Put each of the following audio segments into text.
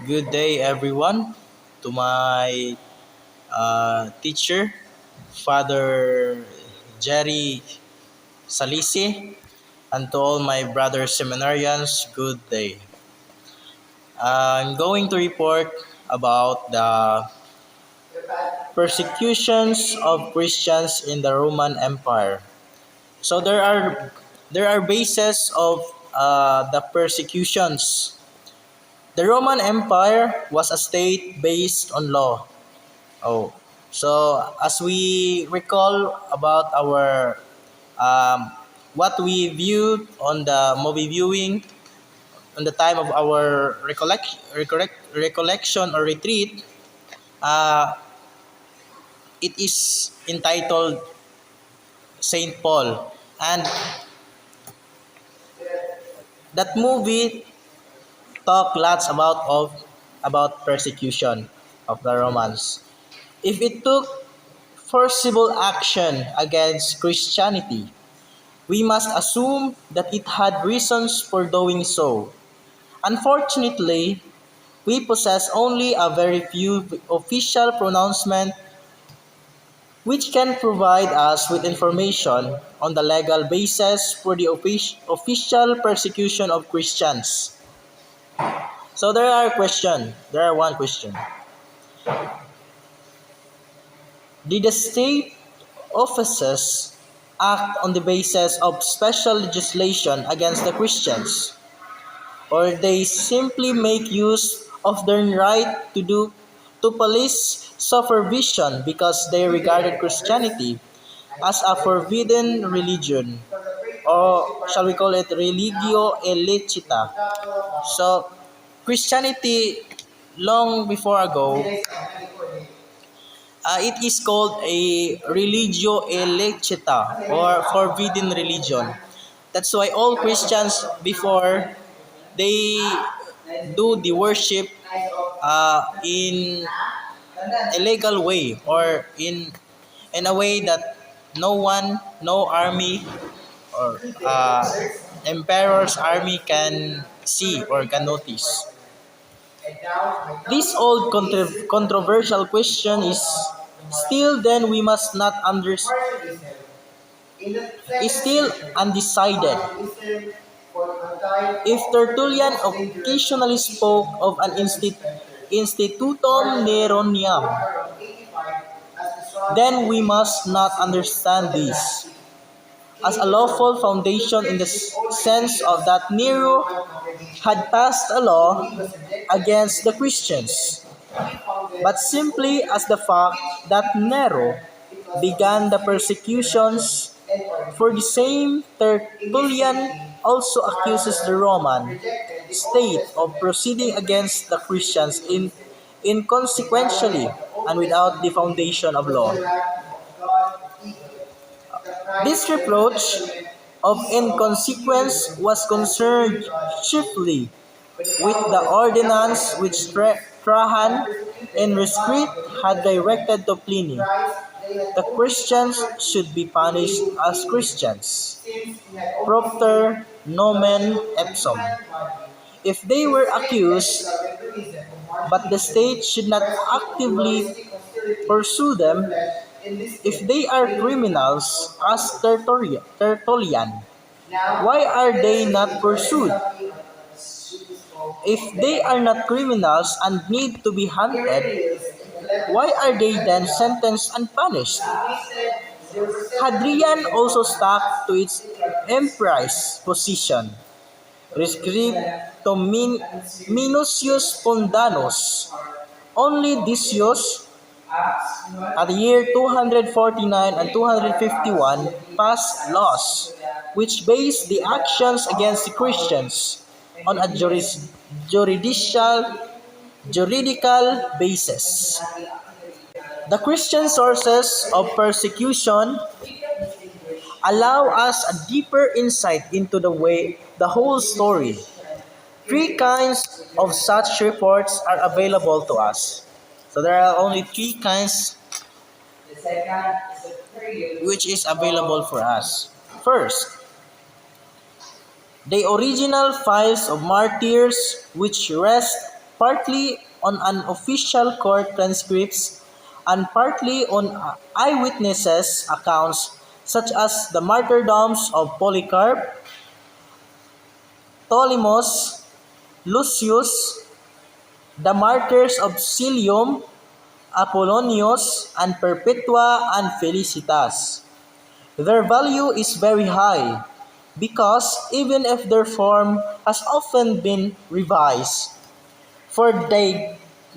Good day, everyone. To my teacher, Father Jerry Salisi, and to all my brother seminarians, good day. I'm going to report about the persecutions of Christians in the Roman Empire. So there are bases of the persecutions. The Roman Empire was a state based on law. Oh, so as we recall about our um, what we viewed on the movie viewing on the time of our recollection or retreat, uh, it is entitled Saint Paul, and that movie talk lots about persecution of the Romans. If it took forcible action against Christianity, we must assume that it had reasons for doing so. Unfortunately, we possess only a very few official pronouncements which can provide us with information on the legal basis for the official persecution of Christians. So there are one question. Did the state offices act on the basis of special legislation against the Christians? Or they simply make use of their right to police supervision because they regarded Christianity as a forbidden religion, or shall we call it religio illicita. So Christianity long before ago, it is called a religio illicita or forbidden religion. That's why all Christians before they do the worship in a legal way, or in a way that no army or emperor's army can see or can notice. This old controversial question still then we must not is still undecided. If Tertullian occasionally spoke of an institutum Neronium, then we must not understand this as a lawful foundation in the sense of that Nero had passed a law against the Christians, but simply as the fact that Nero began the persecutions. For the same, Tertullian also accuses the Roman state of proceeding against the Christians inconsequentially and without the foundation of law. This reproach of inconsequence was concerned chiefly with the ordinance which Trajan in rescript had directed to Pliny. The Christians should be punished as Christians. Propter nomen ipsum. If they were accused, but the state should not actively pursue them, if they are criminals, as Tertullian, why are they not pursued? If they are not criminals and need to be hunted, why are they then sentenced and punished? Hadrian also stuck to its emprice position. Rescript to Minucius Pondanus. Only Decius, at the year 249 and 251, passed laws which based the actions against the Christians on a juridical basis. The Christian sources of persecution allow us a deeper insight into the whole story. Three kinds of such reports are available to us. So there are only three kinds which is available for us. First, the original files of martyrs which rest partly on unofficial court transcripts and partly on eyewitnesses' accounts such as the martyrdoms of Polycarp, Ptolemos, Lucius, the martyrs of Cilium, Apollonius, and Perpetua and Felicitas. Their value is very high because even if their form has often been revised for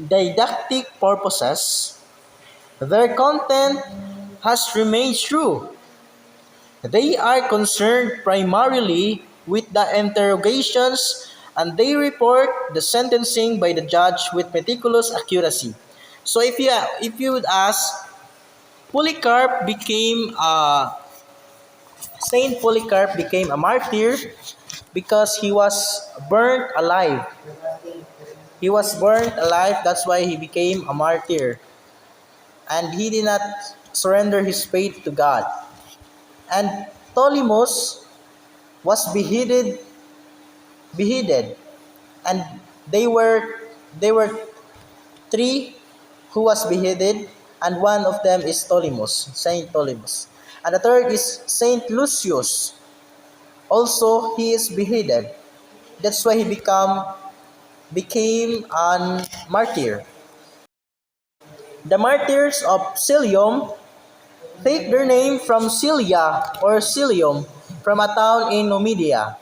didactic purposes, their content has remained true. They are concerned primarily with the interrogations and they report the sentencing by the judge with meticulous accuracy. So if you would ask, Polycarp became Saint Polycarp became a martyr because he was burnt alive. He was burnt alive, that's why he became a martyr. And he did not surrender his faith to God. And Ptolemus was beheaded, and they were three who was beheaded, and one of them is Ptolemus, Saint Ptolemus. And the third is Saint Lucius. Also, he is beheaded. That's why he became a martyr. The martyrs of Cilium take their name from Cilia or Cilium, from a town in Numidia.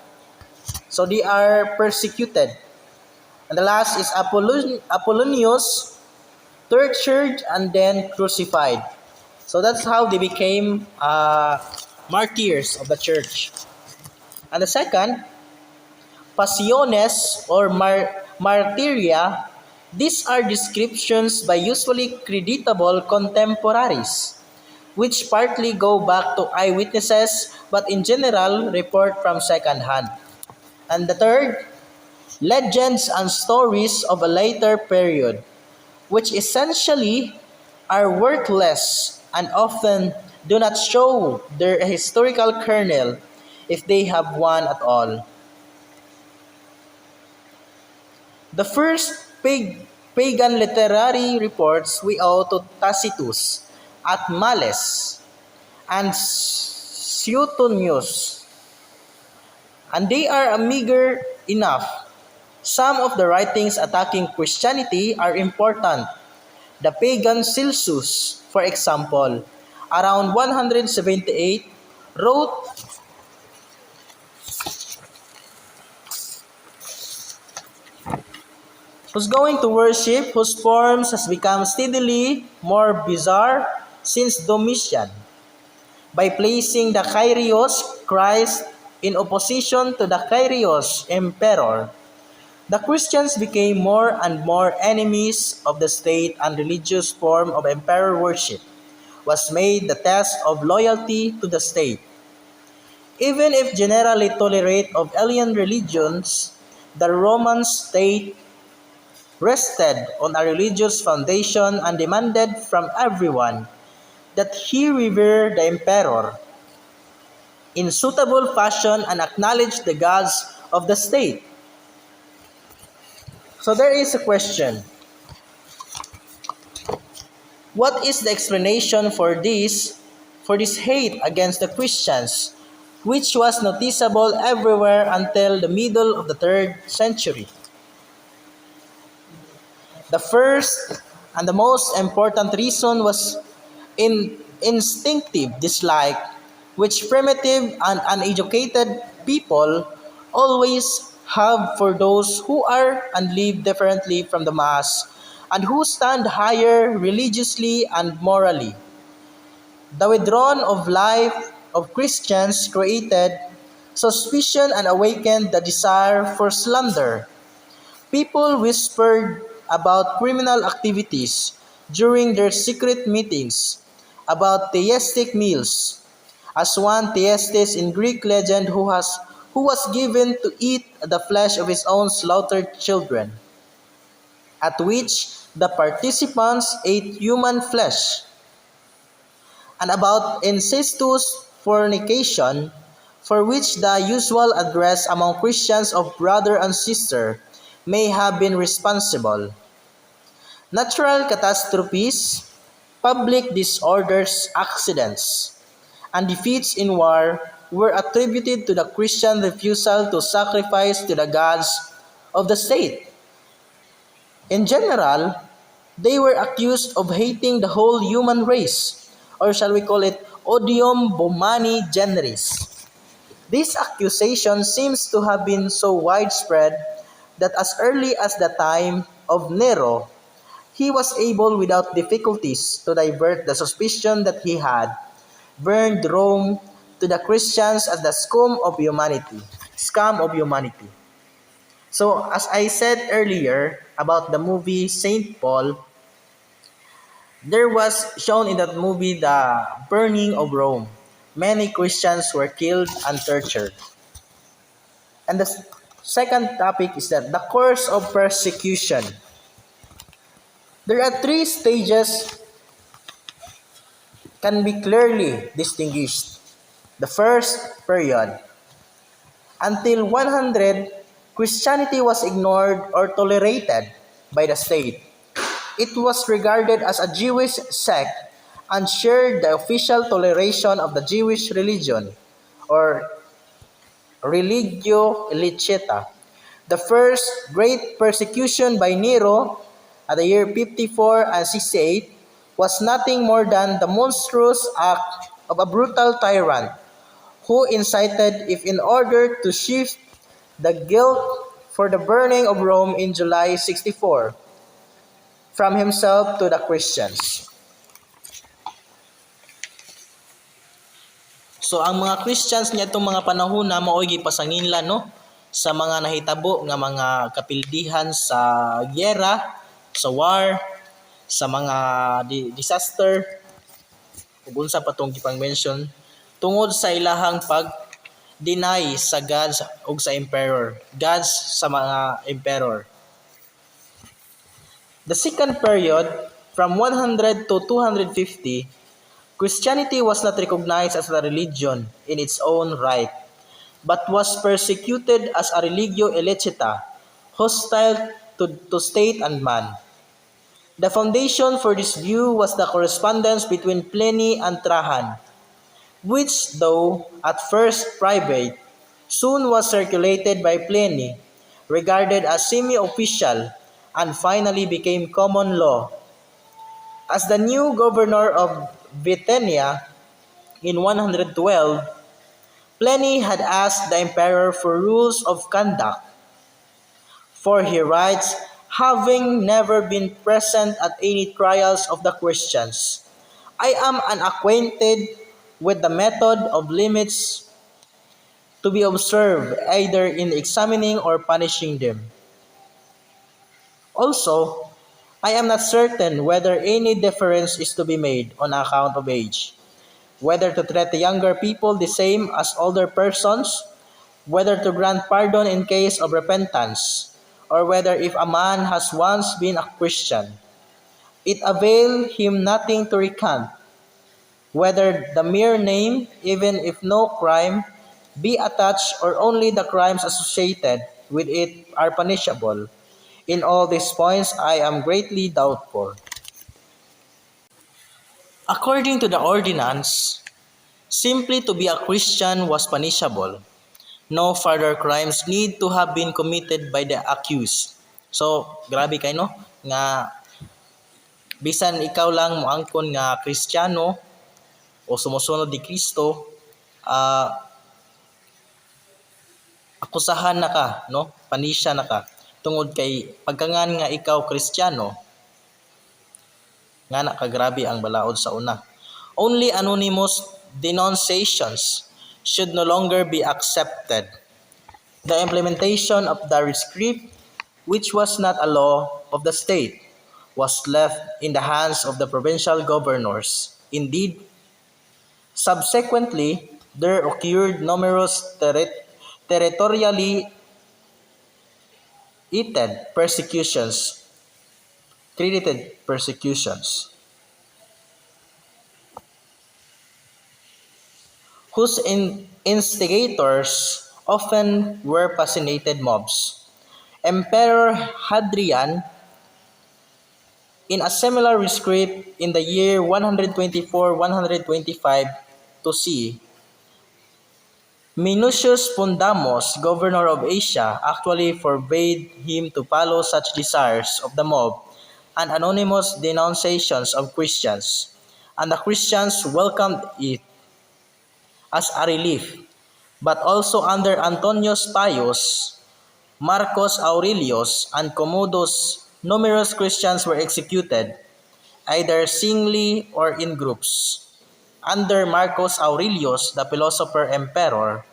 So they are persecuted. And the last is Apollonius, tortured and then crucified. So that's how they became martyrs of the church. And the second, Passiones or Martyria, these are descriptions by usually creditable contemporaries, which partly go back to eyewitnesses but in general report from second hand. And the third, legends and stories of a later period, which essentially are worthless and often do not show their historical kernel if they have one at all. The first pagan literary reports we owe to Tacitus at Males and Suetonius, and they are meager enough. Some of the writings attacking Christianity are important. The pagan Celsus, for example, around 178, wrote, "Who's going to worship, whose forms has become steadily more bizarre since Domitian, by placing the Kyrios Christ in opposition to the Kyrios Emperor. The Christians became more and more enemies of the state, and religious form of emperor worship was made the test of loyalty to the state. Even if generally tolerant of alien religions, the Roman state rested on a religious foundation and demanded from everyone that he revere the emperor in suitable fashion and acknowledge the gods of the state." So there is a question. What is the explanation for this hate against the Christians, which was noticeable everywhere until the middle of the 3rd century? The first and the most important reason was instinctive dislike, which primitive and uneducated people always have for those who are and live differently from the mass and who stand higher religiously and morally. The withdrawal of life of Christians created suspicion and awakened the desire for slander. People whispered about criminal activities during their secret meetings, about theistic meals, as one Thyestes in Greek legend who was given to eat the flesh of his own slaughtered children, at which the participants ate human flesh, and about incestuous fornication, for which the usual address among Christians of brother and sister may have been responsible. Natural catastrophes, public disorders, accidents, and defeats in war were attributed to the Christian refusal to sacrifice to the gods of the state. In general, they were accused of hating the whole human race, or shall we call it odium bomani generis. This accusation seems to have been so widespread that as early as the time of Nero, he was able without difficulties to divert the suspicion that he had burned Rome to the Christians as the scum of humanity. So as I said earlier about the movie Saint Paul, there was shown in that movie the burning of Rome. Many Christians were killed and tortured. And the second topic is that the course of persecution. There are three stages can be clearly distinguished. The first period, until 100, Christianity was ignored or tolerated by the state. It was regarded as a Jewish sect and shared the official toleration of the Jewish religion or religio licita. The first great persecution by Nero at the year 54 and 68 was nothing more than the monstrous act of a brutal tyrant who incited if in order to shift the guilt for the burning of Rome in July 64 from himself to the Christians. So ang mga Christians niya itong mga panahon na mao'y gipasanginlan no sa mga nahitabo nga mga kapildihan sa gyera, sa war, sa mga disaster ug unsa pa tong gipang-mention tungod sa ilahang pag-deny sa gods ug sa gods sa mga emperor. The second period, from 100 to 250, Christianity was not recognized as a religion in its own right, but was persecuted as a religio illicita, hostile to state and man. The foundation for this view was the correspondence between Pliny and Trajan, which, though at first private, soon was circulated by Pliny, regarded as semi-official, and finally became common law. As the new governor of Bithynia in 112, Pliny had asked the emperor for rules of conduct, for he writes, having never been present at any trials of the Christians, I am unacquainted with the method of limits to be observed either in examining or punishing them. Also, I am not certain whether any difference is to be made on account of age, whether to treat the younger people the same as older persons, whether to grant pardon in case of repentance, or whether if a man has once been a Christian, it avail him nothing to recant, whether the mere name, even if no crime, be attached or only the crimes associated with it are punishable. In all these points, I am greatly doubtful. According to the ordinance, simply to be a Christian was punishable. No further crimes need to have been committed by the accused. So, grabe kay no nga bisan ikaw lang moangkon nga Kristiyano o sumusunod ni Kristo, akusahan na ka, no? Panisya na ka tungod kay pagkangan nga ikaw Kristiyano, nga na kagrabe ang balaod sa una. Only anonymous denunciations should no longer be accepted. The implementation of the rescript, which was not a law of the state, was left in the hands of the provincial governors. Indeed, subsequently, there occurred numerous territorially credited persecutions, whose instigators often were fascinated mobs. Emperor Hadrian, in a similar rescript in the year 124-125 to c. Minucius Pundamos, governor of Asia, actually forbade him to follow such desires of the mob and anonymous denunciations of Christians, and the Christians welcomed it as a relief. But also under Antonius Pius, Marcus Aurelius, and Commodus, numerous Christians were executed, either singly or in groups. Under Marcus Aurelius, the philosopher emperor,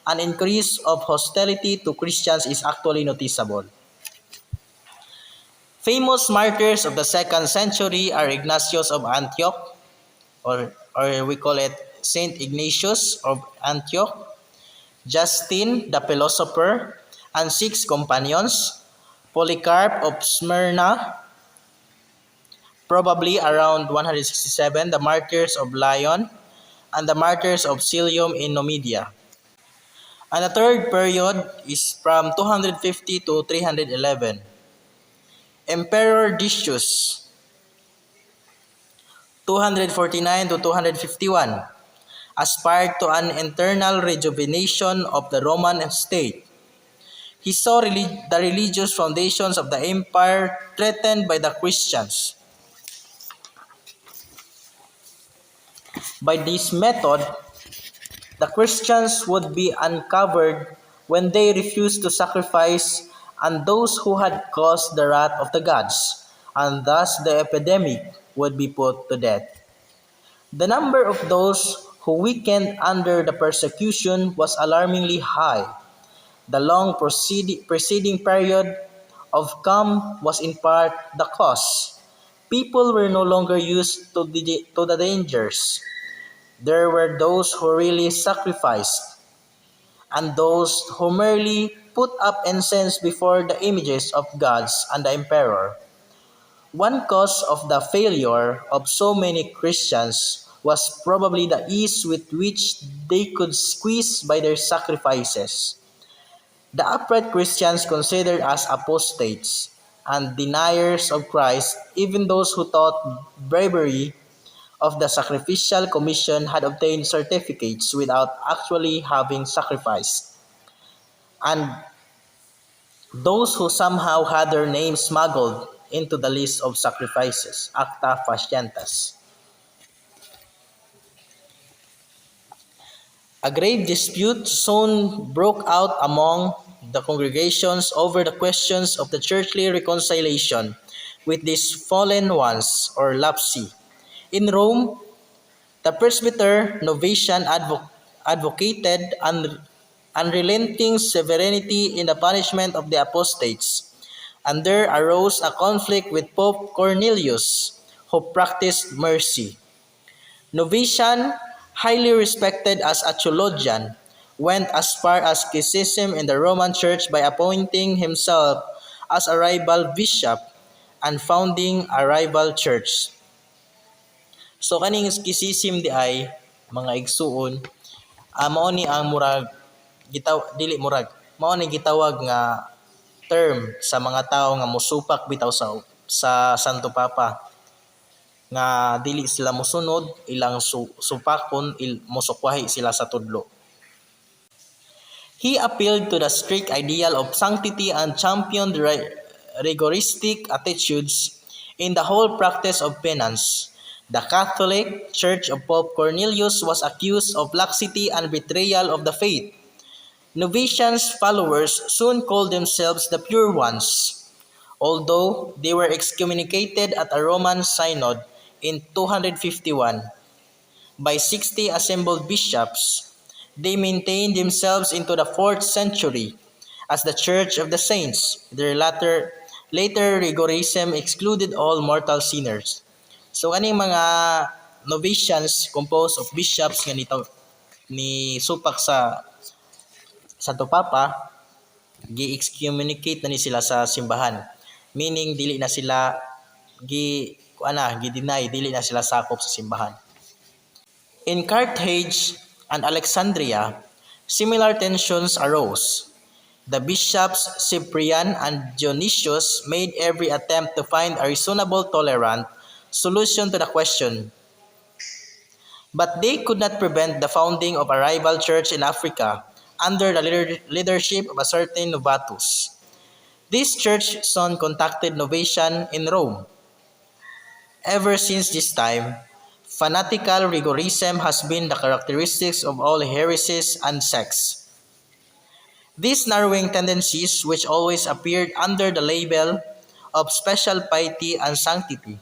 an increase of hostility to Christians is actually noticeable. Famous martyrs of the 2nd century are Ignatius of Antioch, or we call it Saint Ignatius of Antioch, Justin the philosopher, and 6 companions, Polycarp of Smyrna, probably around 167, the martyrs of Lyon, and the martyrs of Cilium in Numidia. And the third period is from 250 to 311. Emperor Decius, 249 to 251, aspired to an internal rejuvenation of the Roman state. He saw the religious foundations of the empire threatened by the Christians. By this method, the Christians would be uncovered when they refused to sacrifice, and those who had caused the wrath of the gods, and thus the epidemic would be put to death. The number of those who weakened under the persecution was alarmingly high. The long preceding period of calm was in part the cause. People were no longer used to the dangers. There were those who really sacrificed, and those who merely put up incense before the images of gods and the emperor. One cause of the failure of so many Christians was probably the ease with which they could squeeze by their sacrifices. The upright Christians considered as apostates and deniers of Christ, even those who taught bravery of the sacrificial commission, had obtained certificates without actually having sacrificed. And those who somehow had their names smuggled into the list of sacrifices, acta facientas. A grave dispute soon broke out among the congregations over the questions of the churchly reconciliation with these fallen ones, or lapsi. In Rome, the presbyter Novatian advocated unrelenting severity in the punishment of the apostates, and there arose a conflict with Pope Cornelius, who practiced mercy. Novatian, highly respected as a theologian, went as far as schism in the Roman Church by appointing himself as a rival bishop and founding a rival church. So kaning schism di ay mga igsuon, mao ni ang murag mao ni gitawag nga term sa mga tao nga mosupak bitaw sa Santo Papa, nga dili sila mosunod ilang supakon, mosukwahi sila sa tudlo. He appealed to the strict ideal of sanctity and championed rigoristic attitudes in the whole practice of penance. The Catholic Church of Pope Cornelius was accused of laxity and betrayal of the faith. Novatian's followers soon called themselves the Pure Ones, although they were excommunicated at a Roman synod in 251 by 60 assembled bishops. They maintained themselves into the 4th century as the Church of the Saints. Their later rigorism excluded all mortal sinners. So kaning mga novatians composed of bishops nga ni supak sa Santo Papa, gi-excommunicate na ni sila sa simbahan. Meaning dili na sila gi-deny, dili na sila sakop sa simbahan. In Carthage and Alexandria, similar tensions arose. The bishops Cyprian and Dionysius made every attempt to find a reasonable, tolerant solution to the question, but they could not prevent the founding of a rival church in Africa under the leadership of a certain Novatus. This church soon contacted Novatian in Rome. Ever since this time, fanatical rigorism has been the characteristics of all heresies and sects. These narrowing tendencies, which always appeared under the label of special piety and sanctity,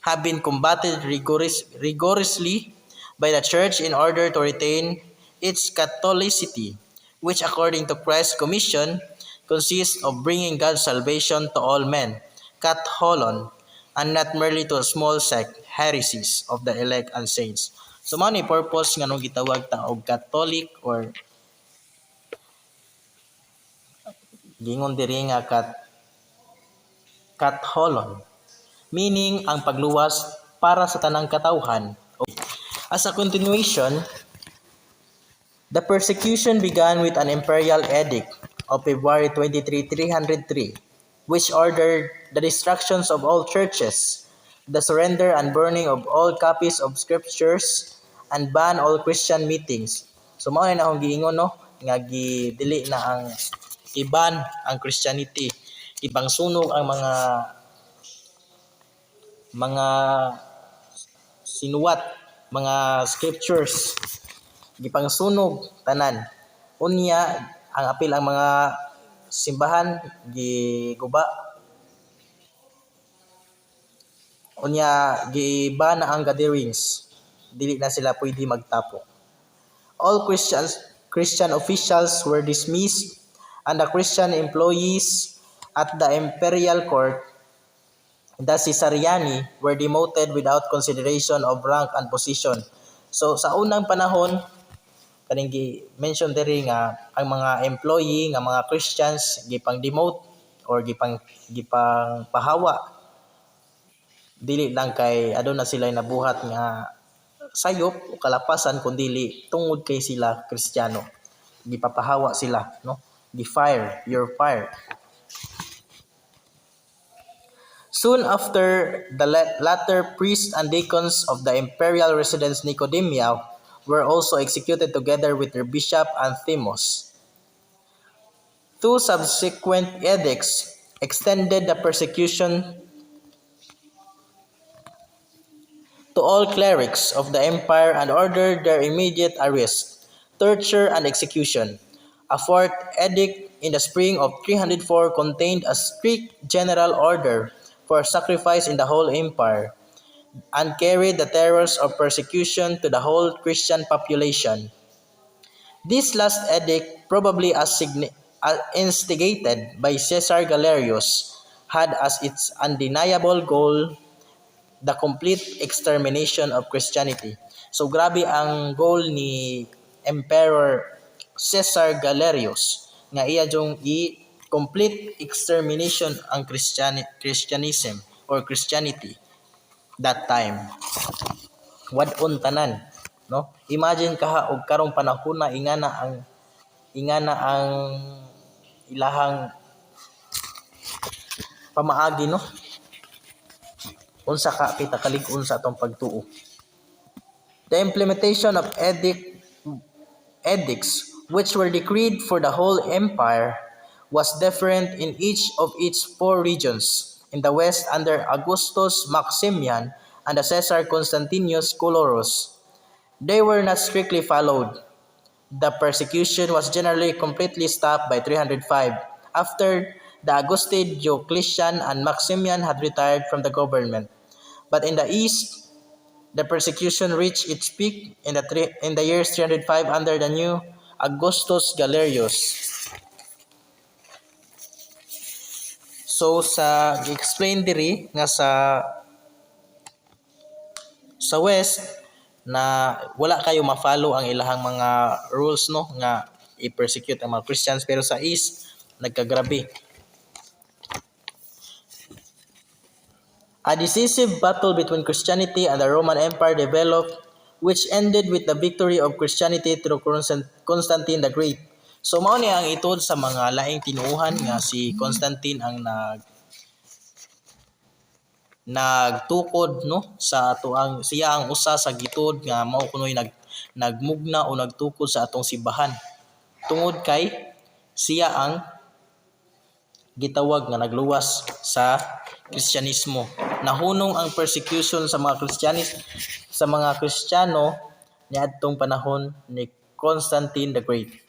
have been combated rigorously by the Church in order to retain its Catholicity, which according to Christ's commission consists of bringing God's salvation to all men, katholon, and not merely to a small sect, heresies of the elect and saints. So mao ni purpose nga nung gitawag ta og Catholic or gingon diri nga katholon, meaning ang pagluwas para sa tanang katawhan. As a continuation, the persecution began with an imperial edict of February 23, 303, which ordered the destructions of all churches, the surrender and burning of all copies of scriptures, and ban all Christian meetings. So mao na akong giingon no, nga dili na ang iban ang Christianity, ipangsunog ang mga sinuwat, mga scriptures, gipangsunog tanan. Unya ang apil ang mga simbahan giguba. Unya giba na ang gatherings, dili na sila pwede magtapo. All Christian officials were dismissed and the Christian employees at the imperial court, the Caesariani, were demoted without consideration of rank and position. So sa unang panahon, kaning gi-mention diri nga ang mga employee nga mga Christians gipang-demote or gipang pahawa, dili lang kay aduna sila nabuhat nga sayop o kalapasan kundi tungod kay sila Kristiyano. Gipapahawa sila, no? Gi-fire, you're fired. Soon after, the latter priests and deacons of the imperial residence Nicodemia were also executed together with their bishop Anthemos. Two subsequent edicts extended the persecution to all clerics of the empire and ordered their immediate arrest, torture, and execution. A fourth edict in the spring of 304 contained a strict general order for sacrifice in the whole empire, and carried the terrors of persecution to the whole Christian population. This last edict, probably instigated by Caesar Galerius, had as its undeniable goal the complete extermination of Christianity. So grabe ang goal ni Emperor Caesar Galerius nga iya jung complete extermination ang Christianism or Christianity that time. Wadon tanan, no? Imagine kaha og karong panahon na ingana ang ilahang pamaagi, no? Unsa ka kita kalig-on sa atong pagtuo. The implementation of edicts which were decreed for the whole empire was different in each of its four regions. In the west under Augustus Maximian and the Caesar Constantinus Chlorus, they were not strictly followed. The persecution was generally completely stopped by 305 after the Augustine Diocletian and Maximian had retired from the government. But in the east, the persecution reached its peak in the years 305 under the new Augustus Galerius. So sa explain diri nga sa west na wala kayo ma-follow ang ilahang mga rules, no, nga i-persecute ang mga Christians, pero sa east nagkagrabe. A decisive battle between Christianity and the Roman Empire developed, which ended with the victory of Christianity through Constantine the Great. So mao ni ang itod sa mga laing tinuohan nga si Constantine ang nagtukod no sa atoang siya ang usa sa gitud nga mao kunoy nagmugna o nagtukod sa atong simbahan. Tungod kay siya ang gitawag nga nagluwas sa Kristyanismo. Nahunong ang persecution sa mga Kristiyano niadtong panahon ni Constantine the Great.